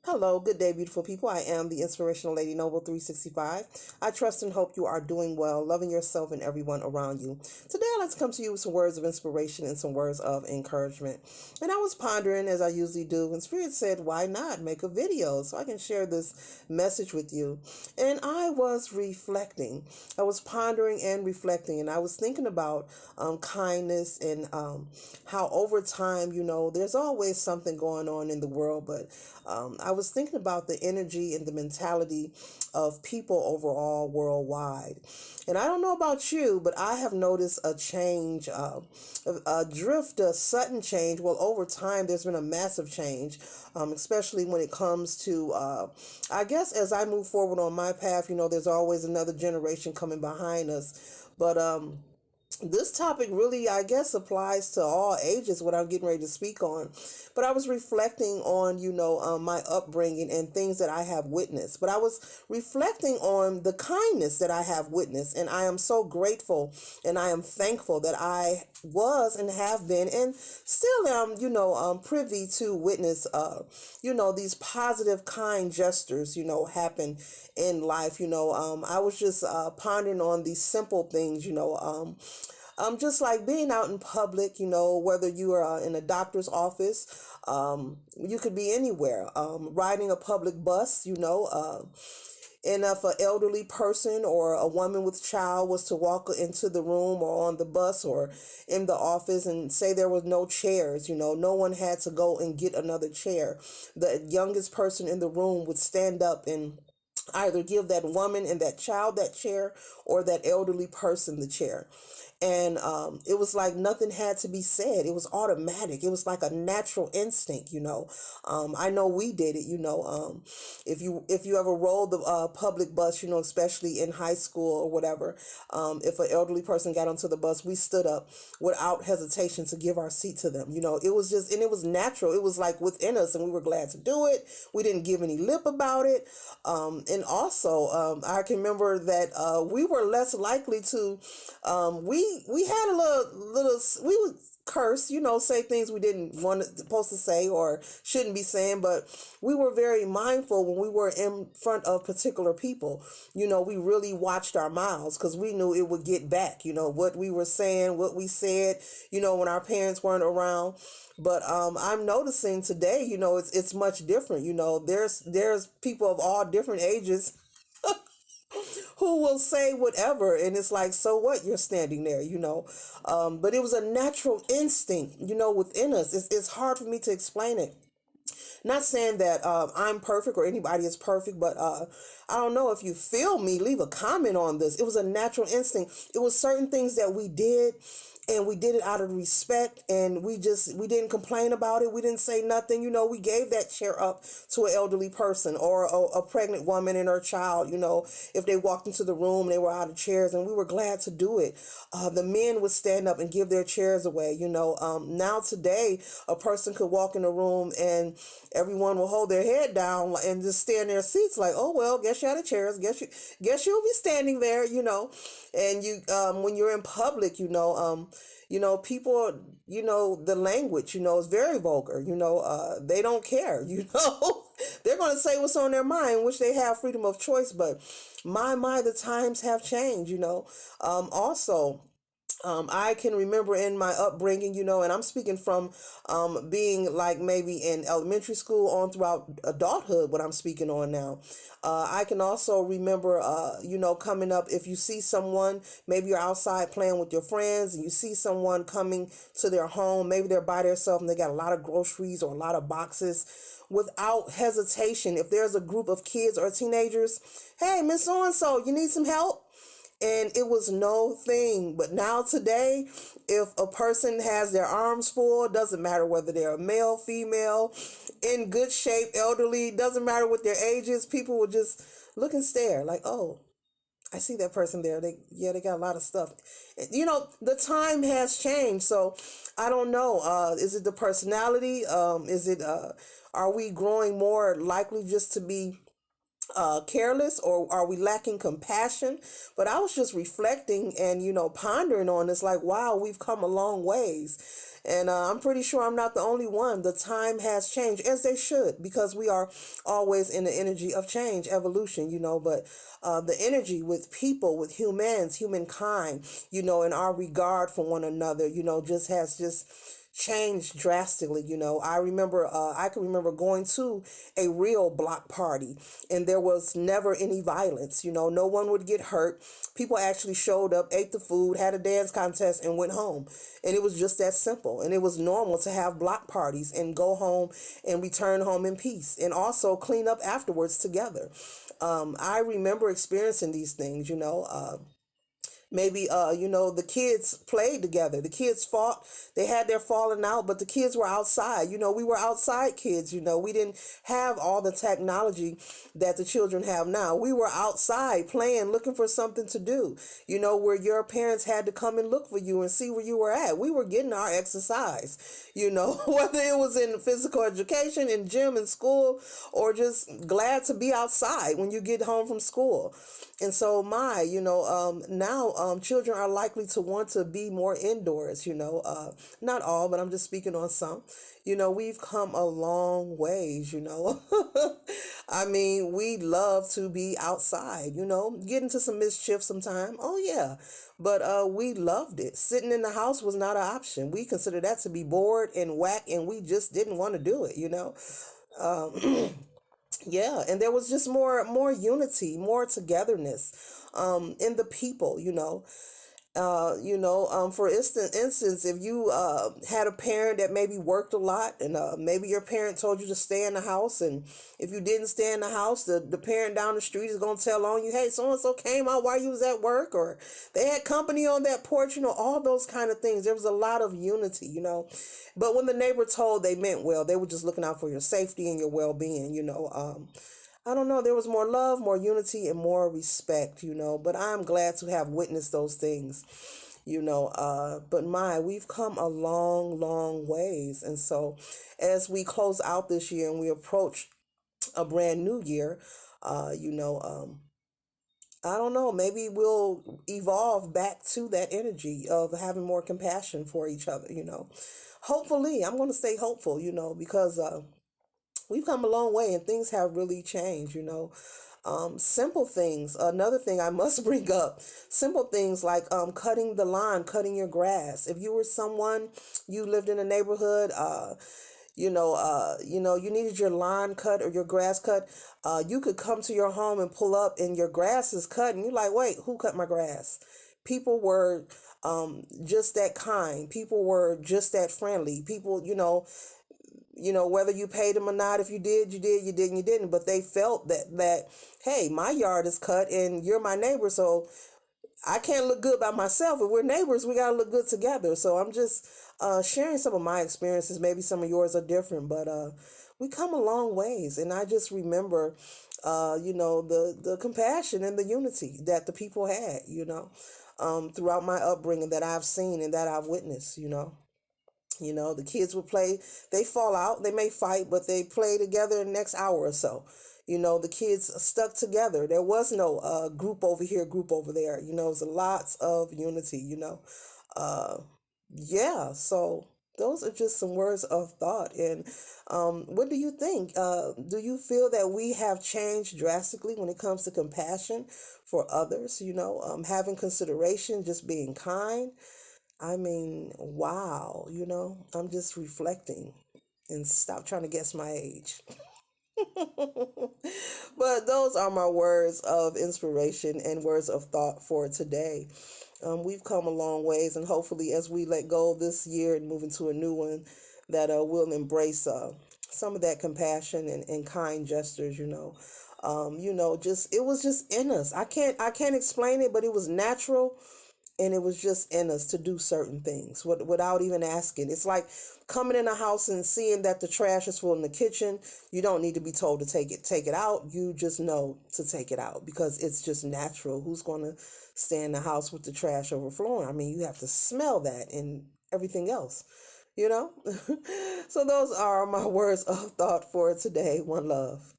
Hello, good day, beautiful people. I am the Inspirational Lady Noble 365. I trust and hope you are doing well, loving yourself and everyone around you. Today, I'd like to come to you with some words of inspiration and some words of encouragement. And I was pondering, as I usually do, and Spirit said, why not make a video so I can share this message with you? And I was reflecting. I was pondering and reflecting, and I was thinking about kindness and how over time, there's always something going on in the world, but I was thinking about the energy and the mentality of people overall worldwide. And I don't know about you, but I have noticed a change, a drift, a sudden change. Well, over time, there's been a massive change, especially when it comes to, I guess, as I move forward on my path, there's always another generation coming behind us. But, this topic really, I guess, applies to all ages, what I'm getting ready to speak on. But I was reflecting on, my upbringing and things that I have witnessed. But I was reflecting on the kindness that I have witnessed. And I am so grateful and I am thankful that I was and have been and still am, privy to witness, these positive, kind gestures, happen in life. I was just pondering on these simple things, just like being out in public, whether you are in a doctor's office, you could be anywhere, riding a public bus, and if an elderly person or a woman with child was to walk into the room or on the bus or in the office and say there was no chairs, no one had to go and get another chair. The youngest person in the room would stand up and either give that woman and that child that chair or that elderly person the chair. And it was like nothing had to be said. It was automatic. It was like a natural instinct, I know we did it, if you ever rode the public bus, especially in high school or whatever, if an elderly person got onto the bus, we stood up without hesitation to give our seat to them. It was just, and it was natural. It was like within us, and we were glad to do it. We didn't give any lip about it. And also, I can remember that we were less likely to, we had a little, we would curse, say things we didn't want supposed to say or shouldn't be saying, but we were very mindful when we were in front of particular people. We really watched our mouths because we knew it would get back, what we were saying, what we said, when our parents weren't around. But I'm noticing today, it's much different. There's people of all different ages who will say whatever, and it's like, so what, you're standing there, but it was a natural instinct, within us. It's hard for me to explain it. Not saying that I'm perfect or anybody is perfect, but I don't know if you feel me. Leave a comment on this. It was a natural instinct. It was certain things that we did, and we did it out of respect, and we didn't complain about it. We didn't say nothing. We gave that chair up to an elderly person or a pregnant woman and her child, if they walked into the room and they were out of chairs, and we were glad to do it. The men would stand up and give their chairs away. Now today, a person could walk in a room and everyone will hold their head down and just stay in their seats like, oh, well, guess you out of chairs. Guess you'll be standing there, and when you're in public, people, the language, is very vulgar, they don't care, they're going to say what's on their mind, which they have freedom of choice. But the times have changed, also. I can remember in my upbringing, and I'm speaking from being like maybe in elementary school on throughout adulthood, what I'm speaking on now. I can also remember, coming up, if you see someone, maybe you're outside playing with your friends and you see someone coming to their home, maybe they're by themselves and they got a lot of groceries or a lot of boxes, without hesitation, if there's a group of kids or teenagers, hey, Miss So-and-so, you need some help? And it was no thing. But now today, if a person has their arms full, doesn't matter whether they're a male, female, in good shape, elderly, doesn't matter what their age is, people will just look and stare like, oh, I see that person there. They got a lot of stuff. The time has changed. So I don't know. Is it the personality? Are we growing more likely just to be careless, or are we lacking compassion? But I was just reflecting and, pondering on this, like, wow, we've come a long ways. And I'm pretty sure I'm not the only one. The time has changed, as they should, because we are always in the energy of change, evolution, but the energy with people, with humankind, in our regard for one another, just has just changed drastically. I can remember going to a real block party, and there was never any violence. No one would get hurt. People actually showed up, ate the food, had a dance contest, and went home. And it was just that simple. And it was normal to have block parties and go home and return home in peace, and also clean up afterwards together. I remember experiencing these things. Maybe the kids played together, the kids fought, they had their falling out, but the kids were outside. We were outside kids. We didn't have all the technology that the children have now. We were outside playing, looking for something to do, where your parents had to come and look for you and see where you were at. We were getting our exercise, whether it was in physical education, in gym, in school, or just glad to be outside when you get home from school. And so now children are likely to want to be more indoors. Not all, but I'm just speaking on some. We've come a long ways. I mean, we love to be outside, get into some mischief sometime. Oh, yeah. But we loved it. Sitting in the house was not an option. We considered that to be bored and whack, and we just didn't want to do it. Yeah, and there was just more unity, more togetherness in the people. For instance, if you had a parent that maybe worked a lot, and maybe your parent told you to stay in the house, and if you didn't stay in the house, the parent down the street is going to tell on you, hey, so-and-so came out while you was at work, or they had company on that porch, all those kind of things. There was a lot of unity. But when the neighbor told, they meant well. They were just looking out for your safety and your well-being. I don't know. There was more love, more unity, and more respect, but I'm glad to have witnessed those things, but we've come a long, long ways. And so as we close out this year and we approach a brand new year, I don't know, maybe we'll evolve back to that energy of having more compassion for each other. Hopefully, I'm going to stay hopeful, because we've come a long way and things have really changed. Simple things. Another thing I must bring up, simple things like cutting the lawn, cutting your grass. If you were someone, you lived in a neighborhood, you needed your lawn cut or your grass cut, you could come to your home and pull up and your grass is cut and you're like, wait, who cut my grass? People were just that kind. People were just that friendly. People, whether you paid them or not, if you did, you did, you didn't, you didn't. But they felt that, hey, my yard is cut and you're my neighbor, so I can't look good by myself. If we're neighbors, we got to look good together. So I'm just sharing some of my experiences. Maybe some of yours are different, but we come a long ways. And I just remember, the compassion and the unity that the people had, throughout my upbringing that I've seen and that I've witnessed. The kids would play, they fall out, they may fight, but they play together the next hour or so. The kids stuck together. There was no group over here, group over there. It was lots of unity. Uh, yeah, so those are just some words of thought. And what do you think? Do you feel that we have changed drastically when it comes to compassion for others? Having consideration, just being kind. I mean, wow, I'm just reflecting and stop trying to guess my age. But those are my words of inspiration and words of thought for today. We've come a long ways, and hopefully, as we let go this year and move into a new one, that we'll embrace some of that compassion and kind gestures. Just it was just in us. I can't explain it, but it was natural. And it was just in us to do certain things without even asking. It's like coming in a house and seeing that the trash is full in the kitchen. You don't need to be told to take it out. You just know to take it out because it's just natural. Who's going to stay in the house with the trash overflowing? I mean, you have to smell that and everything else, you know? So those are my words of thought for today. One love.